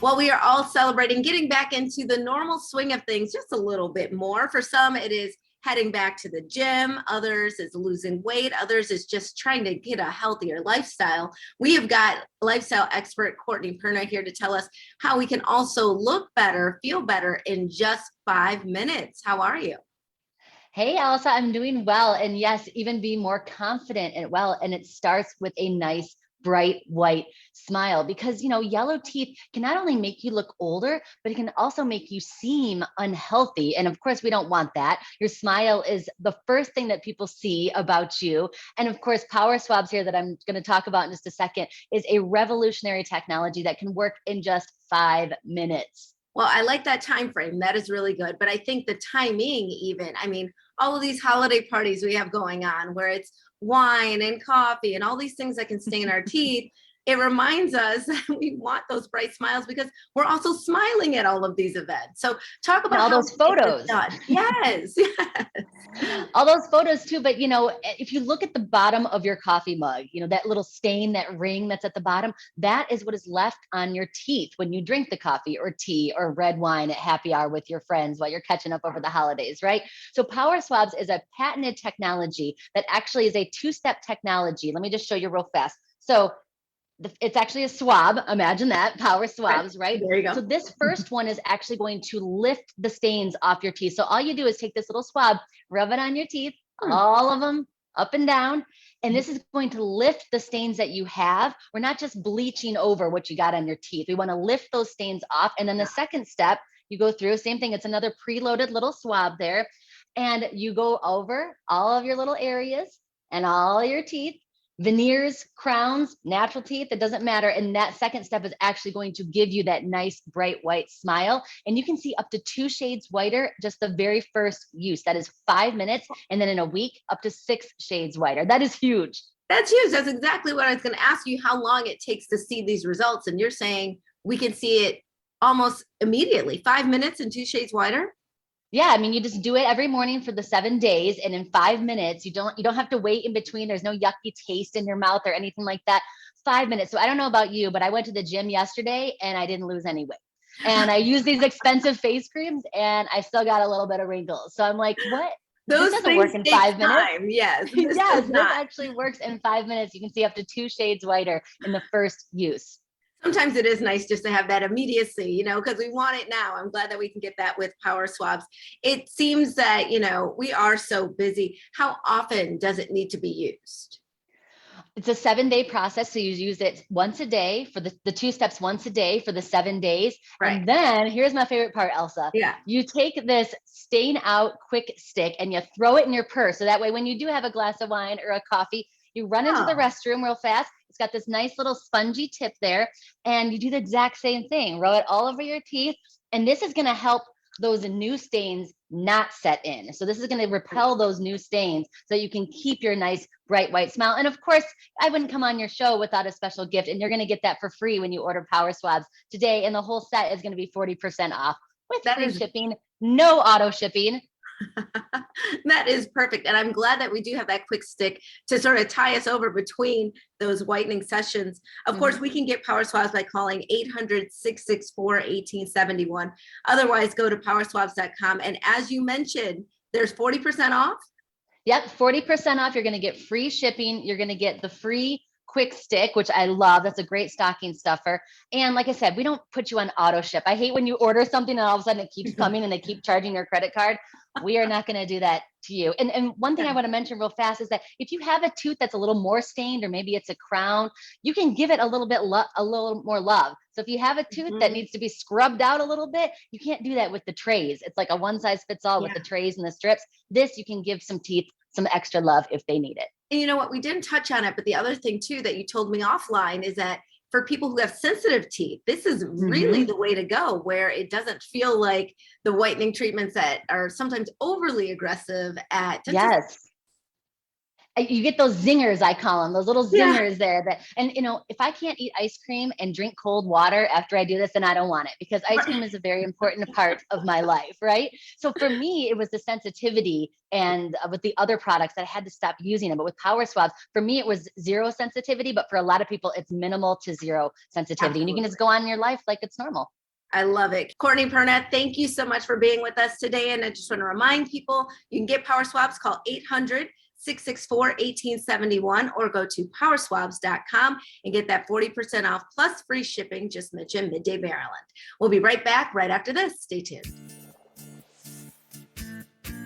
Well, we are all celebrating getting back into the normal swing of things just a little bit more. For some, it is heading back to the gym. Others is losing weight. Others is just trying to get a healthier lifestyle. We have got lifestyle expert Courtney Perna here to tell us how we can also look better, feel better in just 5 minutes. How are you? Hey, Elsa, I'm doing well. And yes, even be more confident and well. And it starts with a nice, bright white smile because, yellow teeth can not only make you look older, but it can also make you seem unhealthy. And of course, we don't want that. Your smile is the first thing that people see about you. And of course, Power Swabs here that I'm going to talk about in just a second is a revolutionary technology that can work in just 5 minutes. Well, I like that time frame. That is really good. But I think the timing, even, I mean, all of these holiday parties we have going on where it's wine and coffee and all these things that can stain our teeth, it reminds us that we want those bright smiles because we're also smiling at all of these events. So talk And about all how those we get this photos. done. Yes, yes. All those photos too. But if you look at the bottom of your coffee mug, that little stain, that ring that's at the bottom, that is what is left on your teeth when you drink the coffee or tea or red wine at happy hour with your friends while you're catching up over the holidays, right? So Power Swabs is a patented technology that actually is a two-step technology. Let me just show you real fast. So it's actually a swab. Imagine that, Power Right. Swabs, right? There you go. So this first one is actually going to lift the stains off your teeth. So all you do is take this little swab, rub it on your teeth, Hmm. all of them up and down. And this is going to lift the stains that you have. We're not just bleaching over what you got on your teeth. We want to lift those stains off. And then the second step, you go through, same thing. It's another preloaded little swab there. And you go over all of your little areas and all your teeth, veneers, crowns, natural teeth, it doesn't matter. And that second step is actually going to give you that nice bright white smile. And you can see up to 2 shades whiter just the very first use. That is 5 minutes. And then in a week, up to 6 shades whiter. That is huge. That's huge. That's exactly what I was going to ask you, how long it takes to see these results. And you're saying we can see it almost immediately, 5 minutes and 2 shades wider. Yeah, I mean, you just do it every morning for the 7 days, and in 5 minutes, you don't have to wait in between. There's no yucky taste in your mouth or anything like that. 5 minutes. So I don't know about you, but I went to the gym yesterday and I didn't lose any weight. And I used these expensive face creams and I still got a little bit of wrinkles. So I'm like, what? This Those doesn't things work in take 5 minutes. time. Yes, this Yes, does this not. actually works in 5 minutes. You can see up to 2 shades whiter in the first use. Sometimes it is nice just to have that immediacy, because we want it now. I'm glad that we can get that with Power Swabs. It seems that, we are so busy. How often does it need to be used? It's a 7 day process. So you use it once a day for the 2 steps once a day for the 7 days. Right. And then here's my favorite part, Elsa. Yeah. You take this stain out quick stick and you throw it in your purse. So that way, when you do have a glass of wine or a coffee, you run into the Oh, restroom real fast. It's got this nice little spongy tip there. And you do the exact same thing. Roll it all over your teeth. And this is going to help those new stains not set in. So this is going to repel those new stains so you can keep your nice bright white smile. And of course, I wouldn't come on your show without a special gift, and you're going to get that for free when you order Power Swabs today. And the whole set is going to be 40% off with that free is shipping, no auto shipping. that is perfect. And I'm glad that we do have that quick stick to sort of tie us over between those whitening sessions. Of course, we can get Power Swabs by calling 800-664-1871. Otherwise, go to powerswabs.com. And as you mentioned, there's 40% off. Yep, 40% off. You're going to get free shipping. You're going to get the free quick stick, which I love. That's a great stocking stuffer. And like I said, we don't put you on auto ship. I hate when you order something and all of a sudden it keeps coming and they keep charging your credit card. We are not going to do that to you. And one thing I want to mention real fast is that if you have a tooth that's a little more stained, or maybe it's a crown, you can give it a little more love. So if you have a tooth that needs to be scrubbed out a little bit, you can't do that with the trays. It's like a one size fits all with the trays and the strips. This, you can give some teeth some extra love if they need it. And you know what? We didn't touch on it, but the other thing too that you told me offline is that for people who have sensitive teeth, this is really the way to go, where it doesn't feel like the whitening treatments that are sometimes overly aggressive at. Yes. You get those zingers, I call them, those little Yeah. zingers there that, and if I can't eat ice cream and drink cold water after I do this, then I don't want it, because ice cream is a very important part of my life, right? So for me, it was the sensitivity, and with the other products that I had to stop using them. But with Power Swabs, for me, it was zero sensitivity, but for a lot of people, it's minimal to zero sensitivity. And you can just Absolutely. go on your life like it's normal. I love it. Courtney Pernette, thank you so much for being with us today. And I just want to remind people, you can get Power Swabs, call 800-664-1871 or go to powerswabs.com and get that 40% off plus free shipping. Just mention Midday Maryland. We'll be right back right after this. Stay tuned.